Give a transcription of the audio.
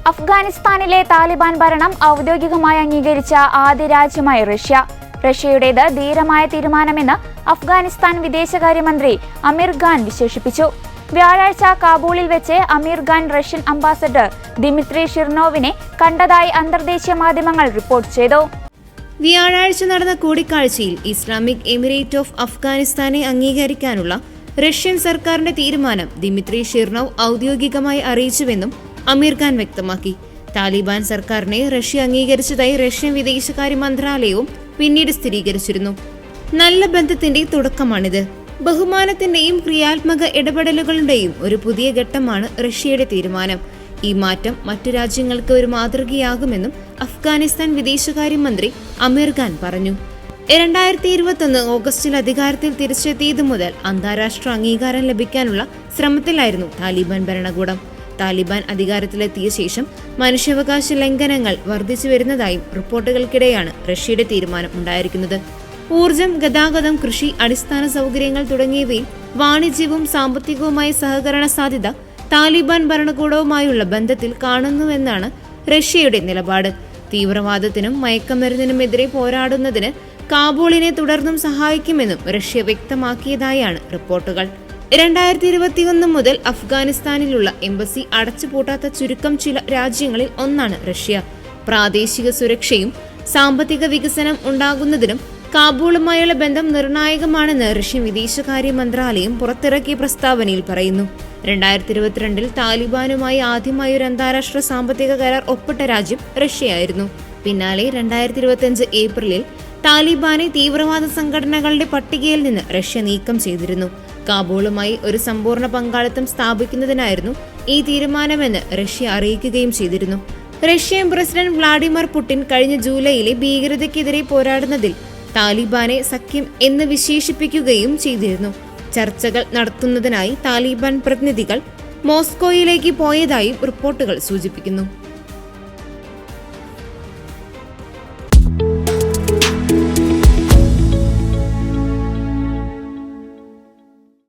അഫ്ഗാനിസ്ഥാനിലെ താലിബാൻ ഭരണം ഔദ്യോഗികമായി അംഗീകരിച്ച ആദ്യ രാജ്യമായി റഷ്യ. റഷ്യയുടേത് ധീരമായ തീരുമാനമെന്ന് അഫ്ഗാനിസ്ഥാൻ വിദേശകാര്യമന്ത്രി അമീർ ഖാൻ വിശേഷിപ്പിച്ചു. വ്യാഴാഴ്ച കാബൂളിൽ വെച്ച് അമീർ ഖാൻ റഷ്യൻ അംബാസഡർ ദിമിത്രി ഷിർനോവിനെ കണ്ടതായി അന്തർദേശീയ മാധ്യമങ്ങൾ റിപ്പോർട്ട് ചെയ്തു. വ്യാഴാഴ്ച നടന്ന കൂടിക്കാഴ്ചയിൽ ഇസ്ലാമിക് എമിറേറ്റ് ഓഫ് അഫ്ഗാനിസ്ഥാനെ അംഗീകരിക്കാനുള്ള റഷ്യൻ സർക്കാരിന്റെ തീരുമാനം ദിമിത്രി ഷിർനോവ് ഔദ്യോഗികമായി അറിയിച്ചുവെന്നും അമീർ ഖാൻ വ്യക്തമാക്കി. താലിബാൻ സർക്കാരിനെ റഷ്യ അംഗീകരിച്ചതായി റഷ്യൻ വിദേശകാര്യ മന്ത്രാലയവും പിന്നീട് സ്ഥിരീകരിച്ചിരുന്നു. നല്ല ബന്ധത്തിന്റെ തുടക്കമാണിത്. ബഹുമാനത്തിന്റെയും ക്രിയാത്മക ഇടപെടലുകളുടെയും ഒരു പുതിയ ഘട്ടമാണ് റഷ്യയുടെ തീരുമാനം. ഈ മാറ്റം മറ്റു രാജ്യങ്ങൾക്ക് ഒരു മാതൃകയാകുമെന്നും അഫ്ഗാനിസ്ഥാൻ വിദേശകാര്യമന്ത്രി അമീർ ഖാൻ പറഞ്ഞു. 2021 ഓഗസ്റ്റിൽ അധികാരത്തിൽ തിരിച്ചെത്തിയതു മുതൽ അന്താരാഷ്ട്ര അംഗീകാരം ലഭിക്കാനുള്ള ശ്രമത്തിലായിരുന്നു താലിബാൻ ഭരണകൂടം. താലിബാൻ അധികാരത്തിലെത്തിയ ശേഷം മനുഷ്യാവകാശ ലംഘനങ്ങൾ വർദ്ധിച്ചു വരുന്നതായും റിപ്പോർട്ടുകൾക്കിടെയാണ് റഷ്യയുടെ തീരുമാനം ഉണ്ടായിരിക്കുന്നത്. ഊർജം, ഗതാഗതം, കൃഷി, അടിസ്ഥാന സൗകര്യങ്ങൾ തുടങ്ങിയവയിൽ വാണിജ്യവും സാമ്പത്തികവുമായ സഹകരണ സാധ്യത താലിബാൻ ഭരണകൂടവുമായുള്ള ബന്ധത്തിൽ കാണുന്നുവെന്നാണ് റഷ്യയുടെ നിലപാട്. തീവ്രവാദത്തിനും മയക്കമരുന്നിനുമെതിരെ പോരാടുന്നതിന് കാബൂളിനെ തുടർന്നും സഹായിക്കുമെന്നും റഷ്യ വ്യക്തമാക്കിയതായാണ് റിപ്പോർട്ടുകൾ. 2021 മുതൽ അഫ്ഗാനിസ്ഥാനിലുള്ള എംബസി അടച്ചുപൂട്ടാത്ത ചുരുക്കം ചില രാജ്യങ്ങളിൽ ഒന്നാണ് റഷ്യ. പ്രാദേശിക സുരക്ഷയും സാമ്പത്തിക വികസനം ഉണ്ടാകുന്നതിനും കാബൂളുമായുള്ള ബന്ധം നിർണായകമാണെന്ന് റഷ്യൻ വിദേശകാര്യ മന്ത്രാലയം പുറത്തിറക്കിയ പ്രസ്താവനയിൽ പറയുന്നു. 2022 താലിബാനുമായി ആദ്യമായി ഒരു അന്താരാഷ്ട്ര സാമ്പത്തിക കരാർ ഒപ്പിട്ട രാജ്യം റഷ്യയായിരുന്നു. പിന്നാലെ 2025 ഏപ്രിലിൽ താലിബാനെ തീവ്രവാദ സംഘടനകളുടെ പട്ടികയിൽ നിന്ന് റഷ്യ നീക്കം ചെയ്തിരുന്നു. കാബൂളുമായി ഒരു സമ്പൂർണ്ണ പങ്കാളിത്തം സ്ഥാപിക്കുന്നതിനായിരുന്നു ഈ തീരുമാനമെന്ന് റഷ്യ അറിയിക്കുകയും ചെയ്തിരുന്നു. റഷ്യൻ പ്രസിഡന്റ് വ്ളാഡിമിർ പുടിൻ കഴിഞ്ഞ ജൂലൈയിലെ ഭീകരതയ്ക്കെതിരെ പോരാടുന്നതിൽ താലിബാനെ സഖ്യം എന്ന് വിശേഷിപ്പിക്കുകയും ചെയ്തിരുന്നു. ചർച്ചകൾ നടത്തുന്നതിനായി താലിബാൻ പ്രതിനിധികൾ മോസ്കോയിലേക്ക് പോയതായും റിപ്പോർട്ടുകൾ സൂചിപ്പിക്കുന്നു.